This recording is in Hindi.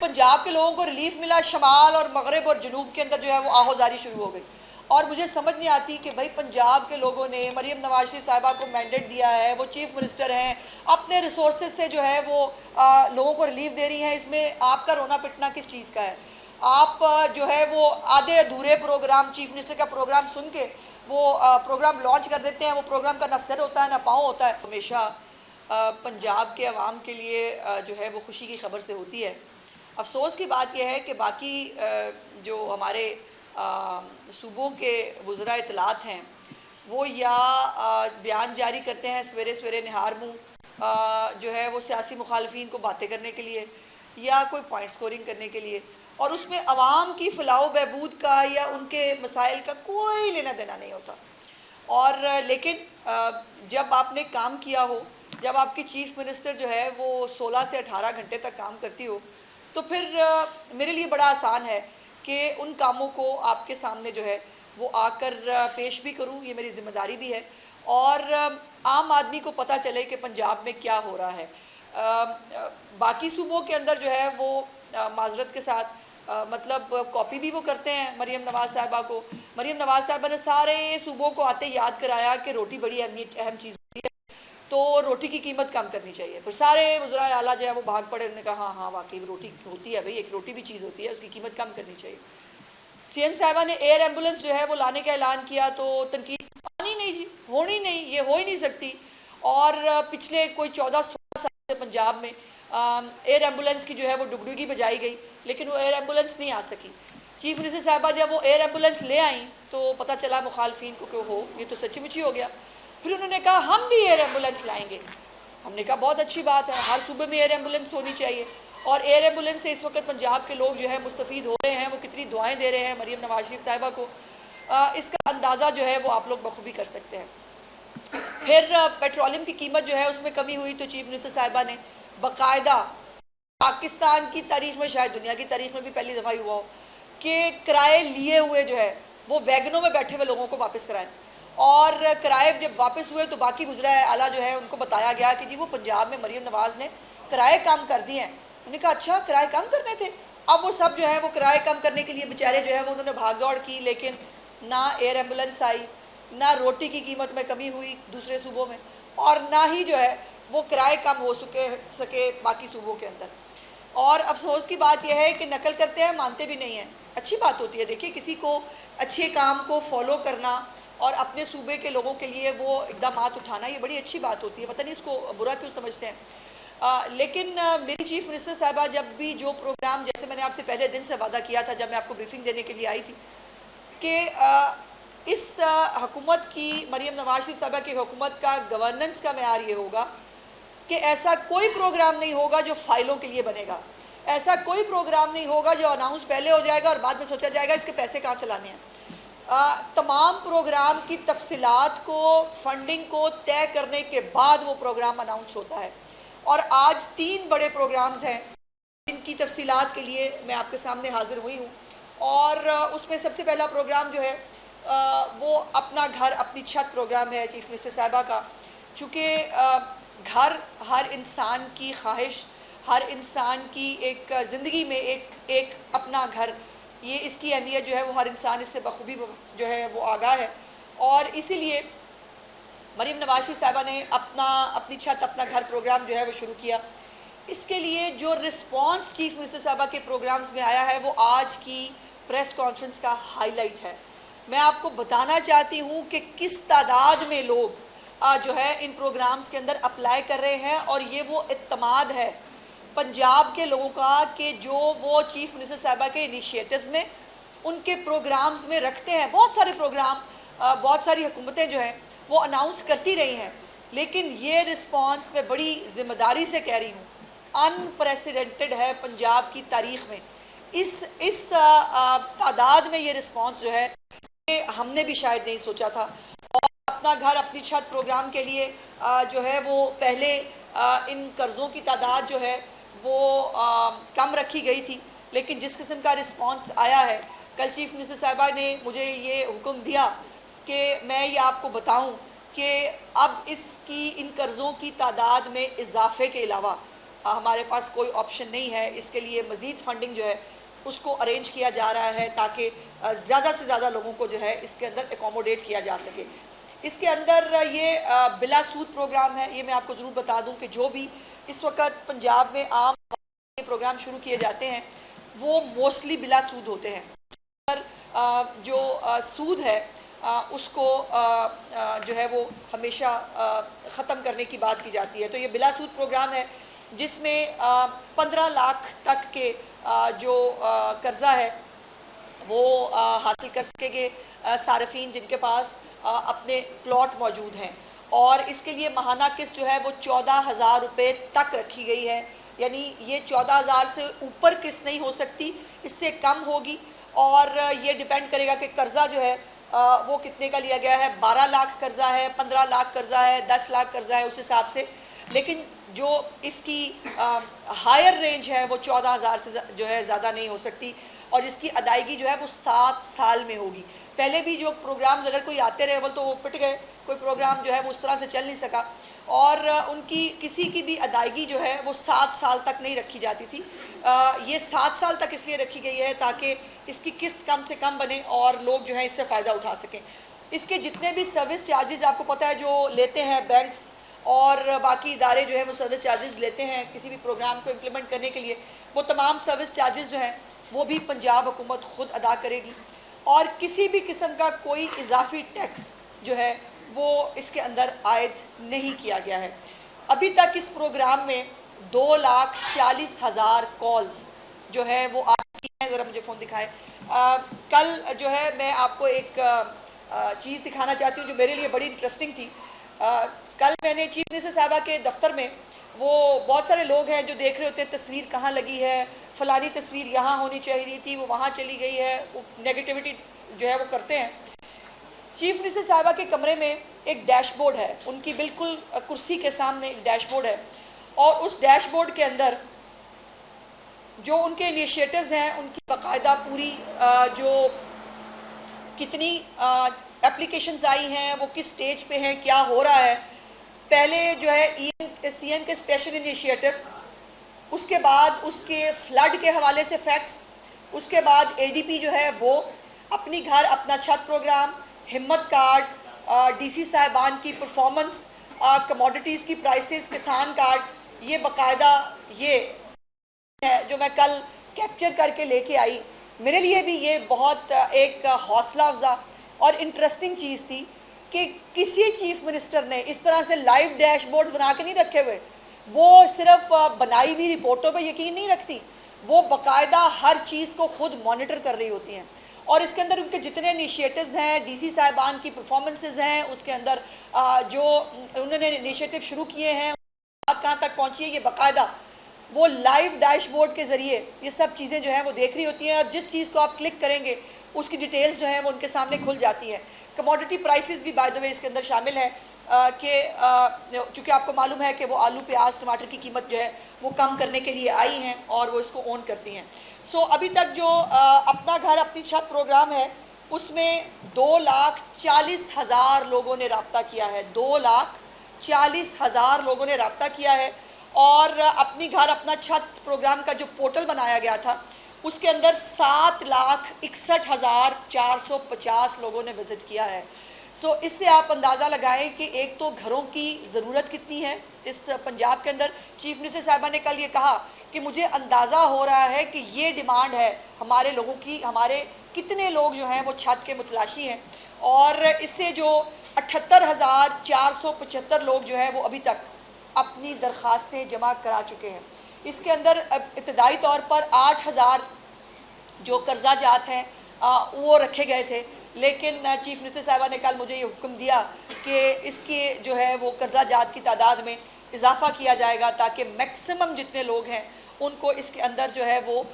पंजाब के लोगों को रिलीफ मिला, शमाल और मगरब और जनूब के अंदर जो है वो आहोजारी शुरू हो गई। और मुझे समझ नहीं आती कि भाई पंजाब के लोगों ने मरियम नवाज शरीफ साहिबा को मैंडेट दिया है, वो चीफ मिनिस्टर हैं, अपने रिसोर्सेज से जो है वो लोगों को रिलीफ दे रही हैं। इसमें आपका रोना पिटना किस चीज़ का है? आप जो है वो आधे अधूरे प्रोग्राम, चीफ मिनिस्टर का प्रोग्राम सुन के वो प्रोग्राम लॉन्च कर देते हैं। वो प्रोग्राम का ना सर होता है ना पाँव होता है। हमेशा पंजाब के अवाम के लिए जो है वो खुशी की खबर से होती है। अफसोस की बात यह है कि बाकी जो हमारे सूबों के वज़रा इत्तलात हैं वो या बयान जारी करते हैं सवेरे सवेरे निहार मुँह जो है वो सियासी मुखालफीन को बातें करने के लिए या कोई पॉइंट स्कोरिंग करने के लिए, और उसमें अवाम की फलाह बहबूद का या उनके मसाइल का कोई लेना देना नहीं होता। और लेकिन जब आपने काम किया हो, जब आपकी चीफ मिनिस्टर जो है वो 16 से 18 घंटे तक काम करती हो, तो फिर मेरे लिए बड़ा आसान है कि उन कामों को आपके सामने जो है वो आकर पेश भी करूं। ये मेरी जिम्मेदारी भी है और आम आदमी को पता चले कि पंजाब में क्या हो रहा है। बाकी सूबों के अंदर जो है वो माजरत के साथ मतलब कॉपी भी वो करते हैं मरियम नवाज साहिबा को। मरियम नवाज साहिबा ने सारे सूबों को आते याद कराया कि रोटी बड़ी अहम चीज़ होती है, तो रोटी की कीमत कम करनी चाहिए। फिर सारे वज़रा आला जो है वो भाग पड़े, उन्होंने कहा हाँ हाँ वाकई रोटी होती है भाई, एक रोटी भी चीज़ होती है, उसकी कीमत कम करनी चाहिए। सीएम साहिबा ने एयर एम्बुलेंस जो है वो लाने का ऐलान किया तो तनकीद आनी नहीं, होनी नहीं, ये हो ही नहीं सकती। और पिछले कोई 14-16 साल से पंजाब में एयर एम्बुलेंस की जो है वो डुगडुगी बजाई गई, लेकिन वो एयर एम्बुलेंस नहीं आ सकी। चीफ मिनिस्टर साहिबा जब वो एयर एम्बुलेंस ले आई तो पता चला मुखालफीन को कि हो ये तो सच्ची हो गया। फिर उन्होंने कहा हम भी एयर एम्बुलेंस लाएंगे। हमने कहा बहुत अच्छी बात है, हर सूबे में एयर एम्बुलेंस होनी चाहिए। और एयर एम्बुलेंस से इस वक्त पंजाब के लोग जो है मुस्तफ़ीद हो रहे हैं, वो कितनी दुआएं दे रहे हैं मरियम नवाज शरीफ साहिबा को, इसका अंदाज़ा जो है वो आप लोग बखूबी कर सकते हैं। फिर पेट्रोलियम की कीमत जो है उसमें कमी हुई तो चीफ मिनिस्टर साहिबा ने बाकायदा, पाकिस्तान की तारीख में, शायद दुनिया की तारीख में भी पहली दफ़ा हुआ हो कि किराए लिए हुए जो है वो वैगनों में बैठे हुए लोगों को वापस कराएं। और किराए जब वापस हुए तो बाकी गुजरा आला जो है उनको बताया गया कि जी वो पंजाब में मरियम नवाज ने किराए कम कर दिए हैं। उन्होंने कहा अच्छा किराए कम करने थे। अब वो सब जो है वो किराए कम करने के लिए बेचारे जो है वो उन्होंने भाग दौड़ की, लेकिन ना एयर एम्बुलेंस आई, ना रोटी की कीमत में कमी हुई दूसरे सूबों में, और ना ही जो है वो किराए कम हो सके बाकी सूबों के अंदर। और अफसोस की बात यह है कि नकल करते हैं, मानते भी नहीं हैं। अच्छी बात होती है, देखिए किसी को अच्छे काम को फॉलो करना और अपने सूबे के लोगों के लिए वो इकदाम उठाना, ये बड़ी अच्छी बात होती है। पता नहीं इसको बुरा क्यों समझते हैं। लेकिन मेरी चीफ मिनिस्टर साहिबा जब भी जो प्रोग्राम, जैसे मैंने आपसे पहले दिन से वादा किया था जब मैं आपको ब्रीफिंग देने के लिए आई थी कि इस हुकूमत की, मरियम नवाज शरीफ साहिबा की हुकूमत का गवर्नेंस का मेयार ये होगा कि ऐसा कोई प्रोग्राम नहीं होगा जो फाइलों के लिए बनेगा, ऐसा कोई प्रोग्राम नहीं होगा जो अनाउंस पहले हो जाएगा और बाद में सोचा जाएगा इसके पैसे कहाँ चलाने हैं। तमाम प्रोग्राम की तफसीलात को, फंडिंग को तय करने के बाद वो प्रोग्राम अनाउंस होता है। और आज 3 बड़े प्रोग्राम्स हैं जिनकी तफसीलात के लिए मैं आपके सामने हाजिर हुई हूँ। और उसमें सबसे पहला प्रोग्राम जो है वो अपना घर अपनी छत प्रोग्राम है चीफ मिनिस्टर साहिबा का। चूँकि घर हर इंसान की ख्वाहिश, हर इंसान की एक ज़िंदगी में एक अपना घर, ये इसकी अहमियत जो है वो हर इंसान इससे बखूबी जो है वो आगाह है। और इसीलिए मरियम नवाज शरीफ साहिबा ने अपनी छत अपना घर प्रोग्राम जो है वो शुरू किया। इसके लिए जो रिस्पांस चीफ मिनिस्टर साहिबा के प्रोग्राम्स में आया है वो आज की प्रेस कॉन्फ्रेंस का हाईलाइट है। मैं आपको बताना चाहती हूँ कि किस तादाद में लोग जो है इन प्रोग्राम्स के अंदर अप्लाई कर रहे हैं। और ये वो इत्तमाद है पंजाब के लोगों का कि जो वो चीफ मिनिस्टर साहिबा के इनिशिएटिव्स में, उनके प्रोग्राम्स में रखते हैं। बहुत सारे प्रोग्राम, बहुत सारी हुकूमतें जो हैं वो अनाउंस करती रही हैं, लेकिन ये रिस्पांस मैं बड़ी ज़िम्मेदारी से कह रही हूँ अनप्रेसिडेंटेड है पंजाब की तारीख़ में। इस तादाद में ये रिस्पांस जो है ये हमने भी शायद नहीं सोचा था। और अपना घर अपनी छत प्रोग्राम के लिए जो है वो पहले इन कर्ज़ों की तादाद जो है वो कम रखी गई थी, लेकिन जिस किस्म का रिस्पांस आया है, कल चीफ मिनिस्टर साहिबा ने मुझे ये हुक्म दिया कि मैं ये आपको बताऊं कि अब इन कर्ज़ों की तादाद में इजाफे के अलावा हमारे पास कोई ऑप्शन नहीं है, इसके लिए मज़ीद फंडिंग जो है उसको अरेंज किया जा रहा है ताकि ज़्यादा से ज़्यादा लोगों को जो है इसके अंदर एकोमोडेट किया जा सके। इसके अंदर ये बिला सूद प्रोग्राम है। ये मैं आपको ज़रूर बता दूं कि जो भी इस वक्त पंजाब में आम प्रोग्राम शुरू किए जाते हैं वो मोस्टली बिला सूद होते हैं। जो सूद है उसको जो है वो हमेशा ख़त्म करने की बात की जाती है। तो ये बिला सूद प्रोग्राम है जिसमें 15 लाख तक के जो कर्जा है वो हासिल कर सकेंगे सार्फिन जिनके पास अपने प्लॉट मौजूद हैं। और इसके लिए माहाना किस्त जो है वो 14,000 रुपये तक रखी गई है, यानी ये 14,000 से ऊपर किस्त नहीं हो सकती, इससे कम होगी। और ये डिपेंड करेगा कि कर्जा जो है वो कितने का लिया गया है। 12 लाख कर्जा है, 15 लाख कर्जा है, 10 लाख कर्जा है, उस हिसाब से। लेकिन जो इसकी हायर रेंज है वो 14,000 से जो है ज़्यादा नहीं हो सकती और इसकी अदायगी जो है वो 7 साल में होगी। पहले भी जो प्रोग्राम्स अगर कोई आते रहे तो वो पिट गए, कोई प्रोग्राम जो है वो उस तरह से चल नहीं सका और उनकी किसी की भी अदायगी जो है वो 7 साल तक नहीं रखी जाती थी। ये 7 साल तक इसलिए रखी गई है ताकि इसकी किस्त कम से कम बने और लोग जो है इससे फ़ायदा उठा सकें। इसके जितने भी सर्विस चार्जेस आपको पता है जो लेते हैं बैंक्स और बाकी इदारे जो है वो सर्विस चार्जेस लेते हैं किसी भी प्रोग्राम को इम्प्लीमेंट करने के लिए, वो तमाम सर्विस चार्जेस जो हैं वो भी पंजाब हुकूमत ख़ुद अदा करेगी और किसी भी किस्म का कोई इजाफी टैक्स जो है वो इसके अंदर आयद नहीं किया गया है। अभी तक इस प्रोग्राम में 2,40,000 कॉल्स जो है वो आ चुकी हैं। ज़रा मुझे फ़ोन दिखाएं। कल जो है मैं आपको एक चीज़ दिखाना चाहती हूँ जो मेरे लिए बड़ी इंटरेस्टिंग थी। कल मैंने चीफ मिनिस्टर साहबा के दफ्तर में, वो बहुत सारे लोग हैं जो देख रहे होते हैं तस्वीर कहाँ लगी है, फ़लानी तस्वीर यहाँ होनी चाहिए थी, वो वहाँ चली गई है, वो नेगेटिविटी जो है वो करते हैं। चीफ मिनिस्टर साहबा के कमरे में एक डैशबोर्ड है, उनकी बिल्कुल कुर्सी के सामने एक डैशबोर्ड है और उस डैशबोर्ड के अंदर जो उनके इनिशिएटिव्स हैं उनकी बाकायदा पूरी जो कितनी एप्लीकेशंस आई हैं, वो किस स्टेज पे हैं, क्या हो रहा है। पहले जो है सीएम के स्पेशल इनिशिएटिव्स, उसके बाद उसके फ्लड के हवाले से फैक्ट्स, उसके बाद एडीपी जो है वो अपनी घर अपना छत प्रोग्राम, हिम्मत कार्ड, डीसी साहिबान की परफॉर्मेंस, कमोडिटीज़ की प्राइसेस, किसान कार्ड, ये बाकायदा ये है जो मैं कल कैप्चर करके लेके आई। मेरे लिए भी ये बहुत एक हौसला अफजा और इंटरेस्टिंग चीज़ थी कि किसी चीफ मिनिस्टर ने इस तरह से लाइव डैशबोर्ड बना के नहीं रखे हुए। वो सिर्फ बनाई हुई रिपोर्टों पे यकीन नहीं रखती, वो बाकायदा हर चीज़ को खुद मॉनिटर कर रही होती हैं और इसके अंदर उनके जितने इनिशिएटिव्स हैं, डीसी साहिबान की परफॉर्मेंसेज हैं, उसके अंदर जो उन्होंने इनिशिएटिव शुरू किए हैं बात कहाँ तक पहुँची है, ये बाकायदा वो लाइव डैशबोर्ड के ज़रिए ये सब चीज़ें जो हैं वो देख रही होती हैं और जिस चीज़ को आप क्लिक करेंगे उसकी डिटेल्स जो हैं वो उनके सामने खुल जाती हैं। कमोडिटी प्राइसेस भी बाय द वे इसके अंदर शामिल है कि चूँकि आपको मालूम है कि वो आलू, प्याज, टमाटर की कीमत जो है वो कम करने के लिए आई हैं और वो इसको ऑन करती हैं। सो अभी तक जो अपना घर अपनी छत प्रोग्राम है उसमें 2,40,000 लोगों ने रब्ता किया है, 2,40,000 लोगों ने रब्ता किया है और अपनी घर अपना छत प्रोग्राम का जो पोर्टल बनाया गया था उसके अंदर 7,61,450 लोगों ने विज़िट किया है। सो इससे आप अंदाज़ा लगाएं कि एक तो घरों की ज़रूरत कितनी है इस पंजाब के अंदर। चीफ मिनिस्टर साहबा ने कल ये कहा कि मुझे अंदाज़ा हो रहा है कि ये डिमांड है हमारे लोगों की, हमारे कितने लोग जो हैं वो छत के मुतलाशी हैं और इससे जो 78,475 लोग जो है वो अभी तक अपनी दरख्वास्तें जमा करा चुके हैं। इसके अंदर इब्तदाई तौर पर 8,000 जो कर्जा जात हैं वो रखे गए थे, लेकिन चीफ मिनिस्टर साहबा ने कल मुझे ये हुक्म दिया कि इसके जो है वो कर्जा जात की तादाद में इजाफा किया जाएगा ताकि मैक्सिमम जितने लोग हैं उनको इसके अंदर जो है वो